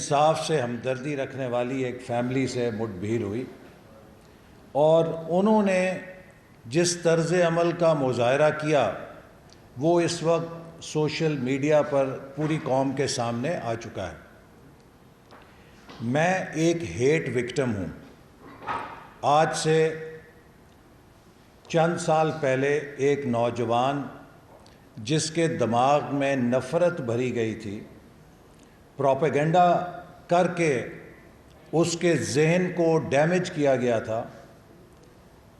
انصاف سے ہمدردی رکھنے والی ایک فیملی سے مٹ بھیڑ ہوئی اور انہوں نے جس طرز عمل کا مظاہرہ کیا وہ اس وقت سوشل میڈیا پر پوری قوم کے سامنے آ چکا ہے۔ میں ایک ہیٹ وکٹم ہوں۔ آج سے چند سال پہلے ایک نوجوان جس کے دماغ میں نفرت بھری گئی تھی، پروپیگنڈا کر کے اس کے ذہن کو ڈیمیج کیا گیا تھا،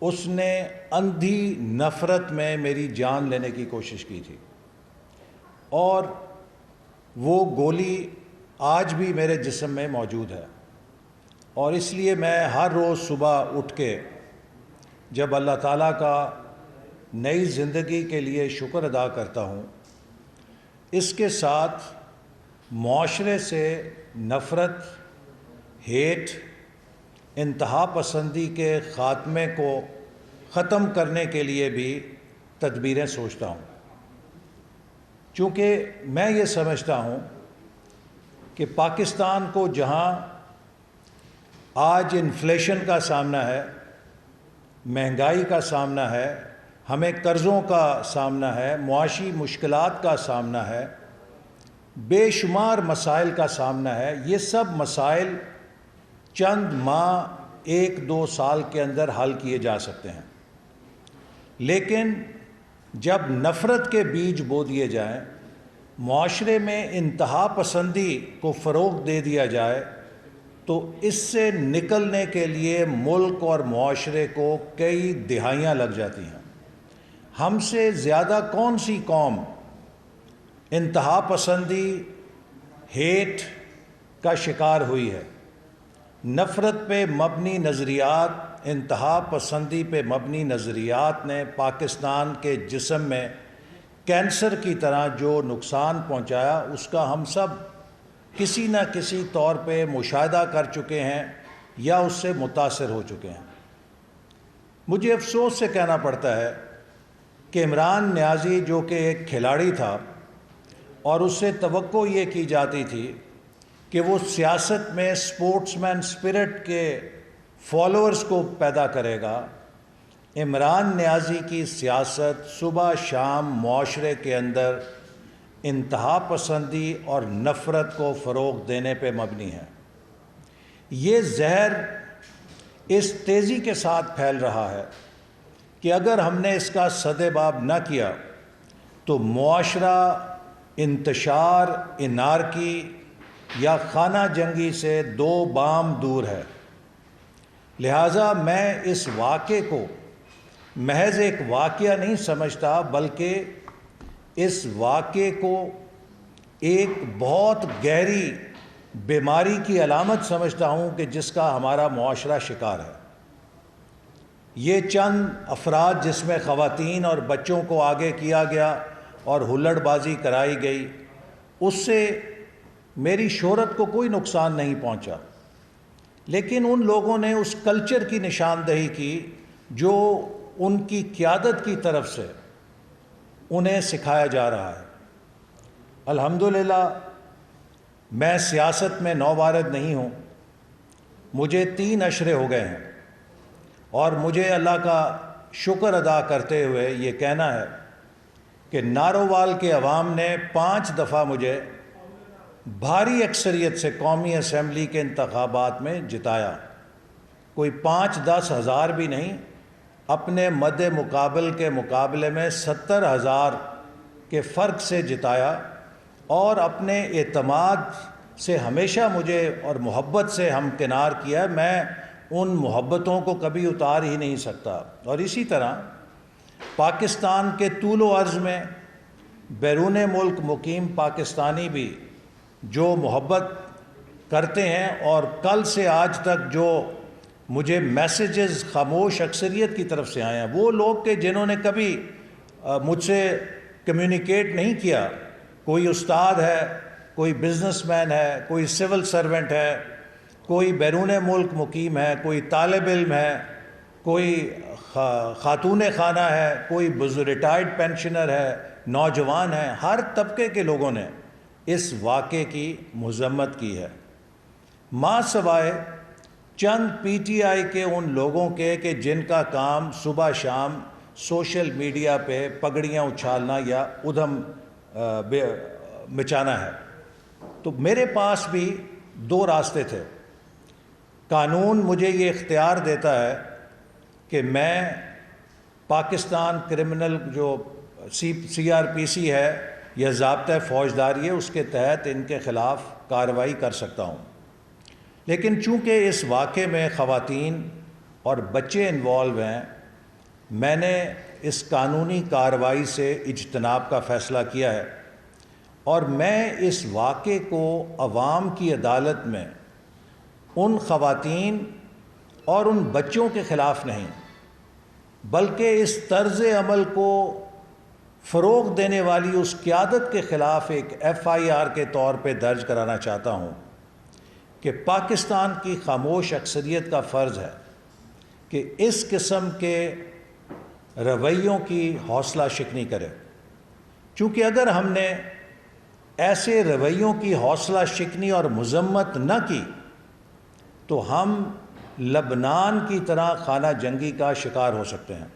اس نے اندھی نفرت میں میری جان لینے کی کوشش کی تھی، اور وہ گولی آج بھی میرے جسم میں موجود ہے۔ اور اس لیے میں ہر روز صبح اٹھ کے جب اللہ تعالیٰ کا نئی زندگی کے لیے شکر ادا کرتا ہوں، اس کے ساتھ معاشرے سے نفرت، ہیٹ، انتہا پسندی کے خاتمے کو ختم کرنے کے لیے بھی تدبیریں سوچتا ہوں، چونکہ میں یہ سمجھتا ہوں کہ پاکستان کو جہاں آج انفلیشن کا سامنا ہے، مہنگائی کا سامنا ہے، ہمیں قرضوں کا سامنا ہے، معاشی مشکلات کا سامنا ہے، بے شمار مسائل کا سامنا ہے، یہ سب مسائل چند ماہ، 1-2 سال کے اندر حل کیے جا سکتے ہیں، لیکن جب نفرت کے بیج بو دیے جائیں، معاشرے میں انتہا پسندی کو فروغ دے دیا جائے، تو اس سے نکلنے کے لیے ملک اور معاشرے کو کئی دہائیاں لگ جاتی ہیں۔ ہم سے زیادہ کون سی قوم انتہا پسندی، ہیٹ کا شکار ہوئی ہے؟ نفرت پہ مبنی نظریات، انتہا پسندی پہ مبنی نظریات نے پاکستان کے جسم میں کینسر کی طرح جو نقصان پہنچایا، اس کا ہم سب کسی نہ کسی طور پہ مشاہدہ کر چکے ہیں یا اس سے متاثر ہو چکے ہیں۔ مجھے افسوس سے کہنا پڑتا ہے کہ عمران نیازی جو کہ ایک کھلاڑی تھا اور اس سے توقع یہ کی جاتی تھی کہ وہ سیاست میں سپورٹس مین سپرٹ کے فالوورز کو پیدا کرے گا، عمران نیازی کی سیاست صبح شام معاشرے کے اندر انتہا پسندی اور نفرت کو فروغ دینے پہ مبنی ہے۔ یہ زہر اس تیزی کے ساتھ پھیل رہا ہے کہ اگر ہم نے اس کا سدباب نہ کیا تو معاشرہ انتشار، انارکی یا خانہ جنگی سے 2 بام دور ہے۔ لہٰذا میں اس واقعے کو محض ایک واقعہ نہیں سمجھتا، بلکہ اس واقعے کو ایک بہت گہری بیماری کی علامت سمجھتا ہوں کہ جس کا ہمارا معاشرہ شکار ہے۔ یہ چند افراد جس میں خواتین اور بچوں کو آگے کیا گیا اور ہلڑ بازی کرائی گئی، اس سے میری شہرت کو کوئی نقصان نہیں پہنچا، لیکن ان لوگوں نے اس کلچر کی نشاندہی کی جو ان کی قیادت کی طرف سے انہیں سکھایا جا رہا ہے۔ الحمدللہ میں سیاست میں نوبارد نہیں ہوں، مجھے 3 عشرے ہو گئے ہیں، اور مجھے اللہ کا شکر ادا کرتے ہوئے یہ کہنا ہے کہ نارووال کے عوام نے 5 دفعہ مجھے بھاری اکثریت سے قومی اسمبلی کے انتخابات میں جتایا۔ کوئی 5-10 ہزار بھی نہیں، اپنے مد مقابل کے مقابلے میں 70,000 کے فرق سے جتایا، اور اپنے اعتماد سے ہمیشہ مجھے اور محبت سے ہمکنار کیا۔ میں ان محبتوں کو کبھی اتار ہی نہیں سکتا۔ اور اسی طرح پاکستان کے طول و عرض میں بیرون ملک مقیم پاکستانی بھی جو محبت کرتے ہیں، اور کل سے آج تک جو مجھے میسیجز خاموش اکثریت کی طرف سے آئے ہیں، وہ لوگ کہ جنہوں نے کبھی مجھ سے کمیونیکیٹ نہیں کیا، کوئی استاد ہے، کوئی بزنس مین ہے، کوئی سول سرونٹ ہے، کوئی بیرون ملک مقیم ہے، کوئی طالب علم ہے، کوئی خاتون خانہ ہے، کوئی ریٹائرڈ پینشنر ہے، نوجوان ہے، ہر طبقے کے لوگوں نے اس واقعے کی مذمت کی ہے۔ ماں سوائے چند پی ٹی آئی کے ان لوگوں کے کہ جن کا کام صبح شام سوشل میڈیا پہ پگڑیاں اچھالنا یا ادھم مچانا ہے۔ تو میرے پاس بھی دو راستے تھے۔ قانون مجھے یہ اختیار دیتا ہے کہ میں پاکستان کرمنل جو سی آر پی سی ہے یا ضابطۂ فوجداری ہے اس کے تحت ان کے خلاف کارروائی کر سکتا ہوں، لیکن چونکہ اس واقعے میں خواتین اور بچے انوالو ہیں، میں نے اس قانونی کارروائی سے اجتناب کا فیصلہ کیا ہے، اور میں اس واقعے کو عوام کی عدالت میں ان خواتین اور ان بچوں کے خلاف نہیں بلکہ اس طرز عمل کو فروغ دینے والی اس قیادت کے خلاف ایک ایف آئی آر کے طور پہ درج کرانا چاہتا ہوں کہ پاکستان کی خاموش اکثریت کا فرض ہے کہ اس قسم کے رویوں کی حوصلہ شکنی کرے، چونکہ اگر ہم نے ایسے رویوں کی حوصلہ شکنی اور مذمت نہ کی تو ہم لبنان کی طرح خانہ جنگی کا شکار ہو سکتے ہیں۔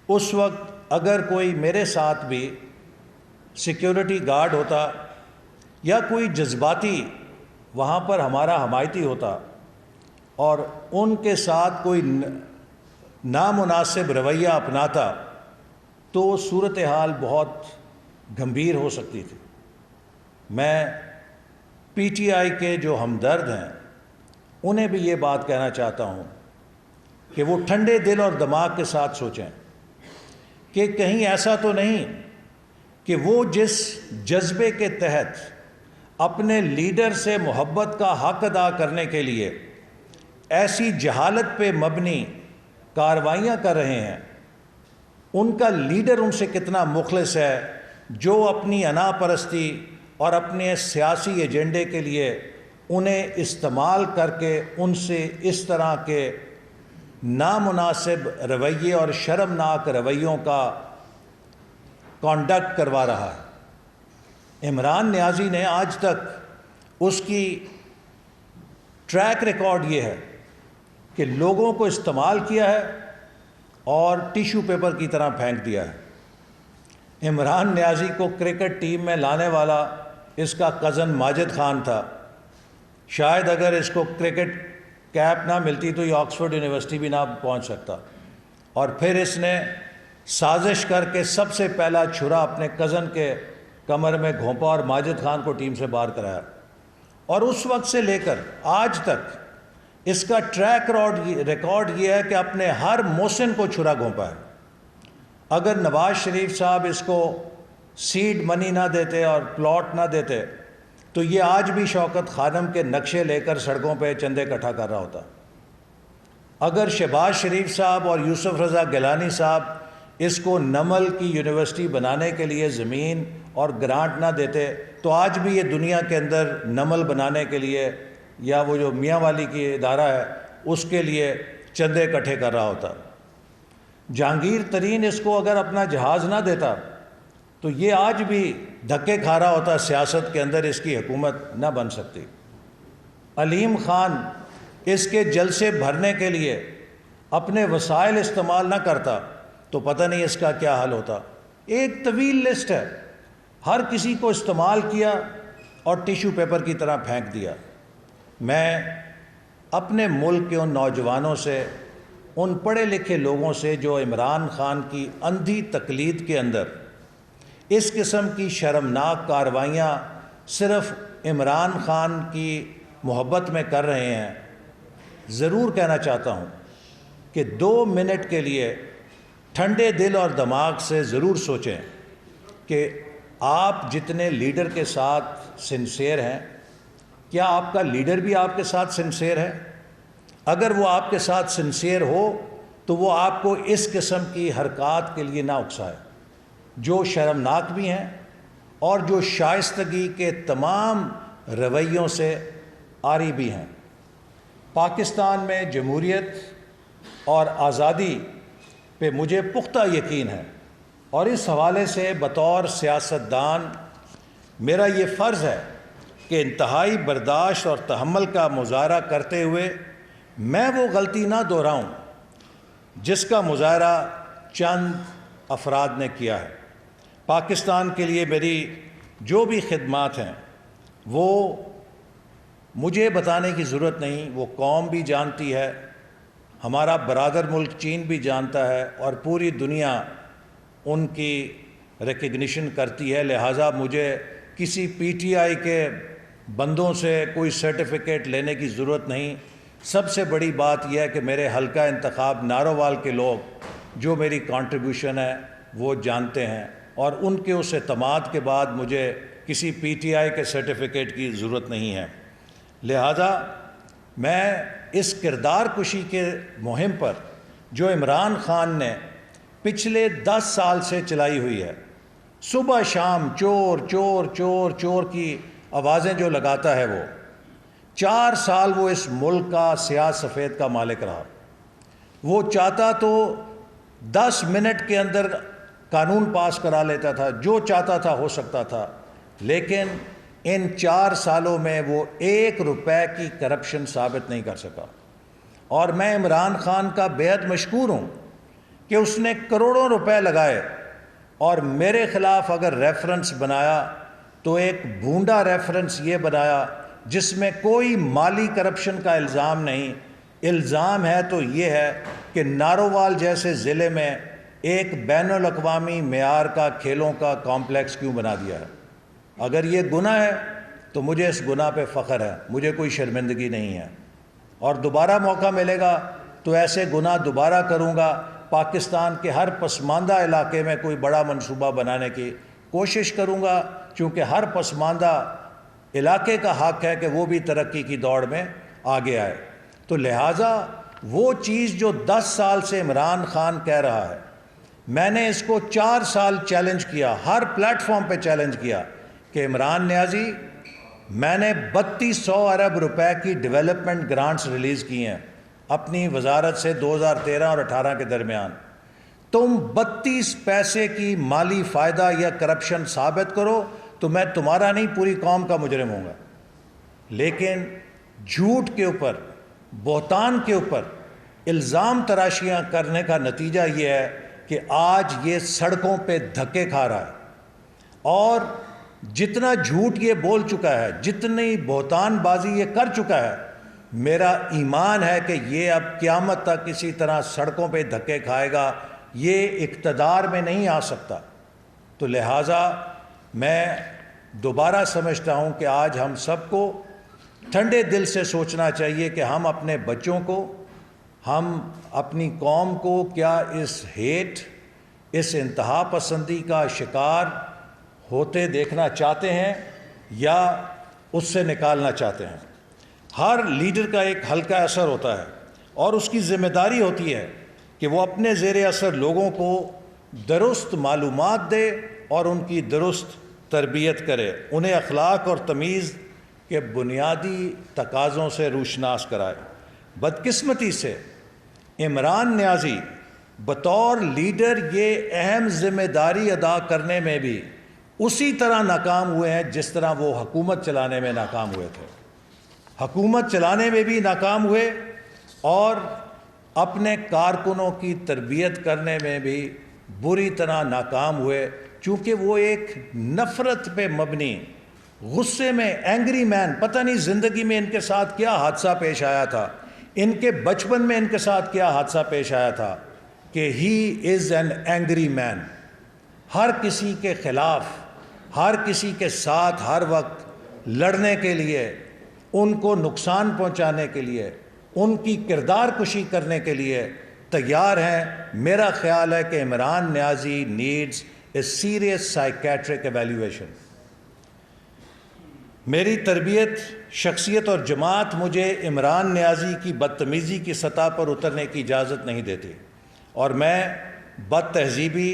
اس وقت اگر کوئی میرے ساتھ بھی سیکیورٹی گارڈ ہوتا یا کوئی جذباتی وہاں پر ہمارا حمایتی ہوتا اور ان کے ساتھ کوئی نامناسب رویہ اپناتا تو صورتحال بہت گمبھیر ہو سکتی تھی۔ میں پی ٹی آئی کے جو ہمدرد ہیں انہیں بھی یہ بات کہنا چاہتا ہوں کہ وہ ٹھنڈے دل اور دماغ کے ساتھ سوچیں کہ کہیں ایسا تو نہیں کہ وہ جس جذبے کے تحت اپنے لیڈر سے محبت کا حق ادا کرنے کے لیے ایسی جہالت پہ مبنی کارروائیاں کر رہے ہیں، ان کا لیڈر ان سے کتنا مخلص ہے جو اپنی انا پرستی اور اپنے سیاسی ایجنڈے کے لیے انہیں استعمال کر کے ان سے اس طرح کے نامناسب رویے اور شرمناک رویوں کا کانڈکٹ کروا رہا ہے۔ عمران نیازی نے آج تک اس کی ٹریک ریکارڈ یہ ہے کہ لوگوں کو استعمال کیا ہے اور ٹیشو پیپر کی طرح پھینک دیا ہے۔ عمران نیازی کو کرکٹ ٹیم میں لانے والا اس کا کزن ماجد خان تھا۔ شاید اگر اس کو کرکٹ کیپ نہ ملتی تو یہ آکسفورڈ یونیورسٹی بھی نہ پہنچ سکتا، اور پھر اس نے سازش کر کے سب سے پہلا چھرا اپنے کزن کے کمر میں گھونپا اور ماجد خان کو ٹیم سے باہر کرایا، اور اس وقت سے لے کر آج تک اس کا ٹریک ریکارڈ یہ ہے کہ اپنے ہر محسن کو چھرا گھونپا ہے۔ اگر نواز شریف صاحب اس کو سیڈ منی نہ دیتے اور پلاٹ نہ دیتے تو یہ آج بھی شوکت خانم کے نقشے لے کر سڑکوں پہ چندے اکٹھا کر رہا ہوتا۔ اگر شہباز شریف صاحب اور یوسف رضا گیلانی صاحب اس کو نمل کی یونیورسٹی بنانے کے لیے زمین اور گرانٹ نہ دیتے تو آج بھی یہ دنیا کے اندر نمل بنانے کے لیے یا وہ جو میاں والی کی ادارہ ہے اس کے لیے چندے اکٹھے کر رہا ہوتا۔ جہانگیر ترین اس کو اگر اپنا جہاز نہ دیتا تو یہ آج بھی دھکے کھا رہا ہوتا، سیاست کے اندر اس کی حکومت نہ بن سکتی۔ علیم خان اس کے جلسے بھرنے کے لیے اپنے وسائل استعمال نہ کرتا تو پتہ نہیں اس کا کیا حل ہوتا۔ ایک طویل لسٹ ہے، ہر کسی کو استعمال کیا اور ٹیشو پیپر کی طرح پھینک دیا۔ میں اپنے ملک کے ان نوجوانوں سے، ان پڑھے لکھے لوگوں سے جو عمران خان کی اندھی تقلید کے اندر اس قسم کی شرمناک کارروائیاں صرف عمران خان کی محبت میں کر رہے ہیں، ضرور کہنا چاہتا ہوں کہ 2 منٹ کے لیے ٹھنڈے دل اور دماغ سے ضرور سوچیں کہ آپ جتنے لیڈر کے ساتھ سنسیئر ہیں، کیا آپ کا لیڈر بھی آپ کے ساتھ سنسیئر ہے؟ اگر وہ آپ کے ساتھ سنسیئر ہو تو وہ آپ کو اس قسم کی حرکات کے لیے نہ اکسائے جو شرمناک بھی ہیں اور جو شائستگی کے تمام رویوں سے عاری بھی ہیں۔ پاکستان میں جمہوریت اور آزادی پہ مجھے پختہ یقین ہے، اور اس حوالے سے بطور سیاستدان میرا یہ فرض ہے کہ انتہائی برداشت اور تحمل کا مظاہرہ کرتے ہوئے میں وہ غلطی نہ دہراؤں جس کا مظاہرہ چند افراد نے کیا ہے۔ پاکستان کے لیے میری جو بھی خدمات ہیں وہ مجھے بتانے کی ضرورت نہیں، وہ قوم بھی جانتی ہے، ہمارا برادر ملک چین بھی جانتا ہے، اور پوری دنیا ان کی ریکگنیشن کرتی ہے۔ لہٰذا مجھے کسی پی ٹی آئی کے بندوں سے کوئی سرٹیفکیٹ لینے کی ضرورت نہیں۔ سب سے بڑی بات یہ ہے کہ میرے حلقہ انتخاب نارووال کے لوگ جو میری کنٹریبیوشن ہے وہ جانتے ہیں، اور ان کے اس اعتماد کے بعد مجھے کسی پی ٹی آئی کے سرٹیفکیٹ کی ضرورت نہیں ہے۔ لہٰذا میں اس کردار کشی کے مہم پر جو عمران خان نے پچھلے 10 سال سے چلائی ہوئی ہے، صبح شام چور چور چور چور کی آوازیں جو لگاتا ہے، وہ 4 سال وہ اس ملک کا سیاہ سفید کا مالک رہا۔ وہ چاہتا تو 10 منٹ کے اندر قانون پاس کرا لیتا تھا، جو چاہتا تھا ہو سکتا تھا، لیکن ان 4 سالوں میں وہ 1 روپے کی کرپشن ثابت نہیں کر سکا۔ اور میں عمران خان کا بے حد مشکور ہوں کہ اس نے کروڑوں روپے لگائے، اور میرے خلاف اگر ریفرنس بنایا تو ایک بھونڈا ریفرنس یہ بنایا جس میں کوئی مالی کرپشن کا الزام نہیں۔ الزام ہے تو یہ ہے کہ نارووال جیسے ضلع میں ایک بین الاقوامی معیار کا کھیلوں کا کمپلیکس کیوں بنا دیا ہے؟ اگر یہ گناہ ہے تو مجھے اس گناہ پہ فخر ہے، مجھے کوئی شرمندگی نہیں ہے، اور دوبارہ موقع ملے گا تو ایسے گناہ دوبارہ کروں گا۔ پاکستان کے ہر پسماندہ علاقے میں کوئی بڑا منصوبہ بنانے کی کوشش کروں گا، چونکہ ہر پسماندہ علاقے کا حق ہے کہ وہ بھی ترقی کی دوڑ میں آگے آئے۔ تو لہٰذا وہ چیز جو 10 سال سے عمران خان کہہ رہا ہے، میں نے اس کو 4 سال چیلنج کیا، ہر پلیٹ فارم پہ چیلنج کیا کہ عمران نیازی، میں نے 3200 ارب روپے کی ڈیولپمنٹ گرانٹس ریلیز کی ہیں اپنی وزارت سے 2013 اور 18 کے درمیان۔ تم 32 پیسے کی مالی فائدہ یا کرپشن ثابت کرو تو میں تمہارا نہیں پوری قوم کا مجرم ہوں گا۔ لیکن جھوٹ کے اوپر، بہتان کے اوپر الزام تراشیاں کرنے کا نتیجہ یہ ہے کہ آج یہ سڑکوں پہ دھکے کھا رہا ہے، اور جتنا جھوٹ یہ بول چکا ہے، جتنی بہتان بازی یہ کر چکا ہے، میرا ایمان ہے کہ یہ اب قیامت تک اسی طرح سڑکوں پہ دھکے کھائے گا، یہ اقتدار میں نہیں آ سکتا۔ تو لہٰذا میں دوبارہ سمجھتا ہوں کہ آج ہم سب کو ٹھنڈے دل سے سوچنا چاہیے کہ ہم اپنے بچوں کو، ہم اپنی قوم کو کیا اس ہیٹ، اس انتہا پسندی کا شکار ہوتے دیکھنا چاہتے ہیں یا اس سے نکالنا چاہتے ہیں۔ ہر لیڈر کا ایک ہلکا اثر ہوتا ہے، اور اس کی ذمہ داری ہوتی ہے کہ وہ اپنے زیر اثر لوگوں کو درست معلومات دے اور ان کی درست تربیت کرے، انہیں اخلاق اور تمیز کے بنیادی تقاضوں سے روشناس کرائے۔ بدقسمتی سے عمران نیازی بطور لیڈر یہ اہم ذمہ داری ادا کرنے میں بھی اسی طرح ناکام ہوئے ہیں جس طرح وہ حکومت چلانے میں ناکام ہوئے تھے۔ حکومت چلانے میں بھی ناکام ہوئے، اور اپنے کارکنوں کی تربیت کرنے میں بھی بری طرح ناکام ہوئے، چونکہ وہ ایک نفرت پہ مبنی، غصے میں، اینگری مین، پتہ نہیں زندگی میں ان کے ساتھ کیا حادثہ پیش آیا تھا، ان کے بچپن میں ان کے ساتھ کیا حادثہ پیش آیا تھا کہ ہی از این اینگری مین۔ ہر کسی کے خلاف، ہر کسی کے ساتھ ہر وقت لڑنے کے لیے، ان کو نقصان پہنچانے کے لیے، ان کی کردار کشی کرنے کے لیے تیار ہیں۔ میرا خیال ہے کہ Imran Niazi needs a serious psychiatric evaluation. میری تربیت، شخصیت اور جماعت مجھے عمران نیازی کی بدتمیزی کی سطح پر اترنے کی اجازت نہیں دیتی، اور میں بد تہذیبی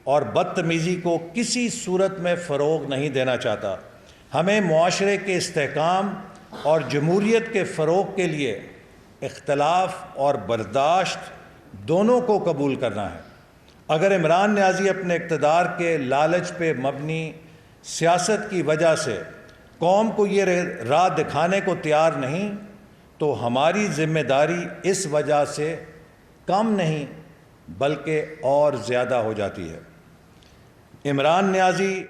اور بدتمیزی کو کسی صورت میں فروغ نہیں دینا چاہتا۔ ہمیں معاشرے کے استحکام اور جمہوریت کے فروغ کے لیے اختلاف اور برداشت دونوں کو قبول کرنا ہے۔ اگر عمران نیازی اپنے اقتدار کے لالچ پہ مبنی سیاست کی وجہ سے قوم کو یہ راہ دکھانے کو تیار نہیں تو ہماری ذمہ داری اس وجہ سے کم نہیں بلکہ اور زیادہ ہو جاتی ہے۔ عمران نیازی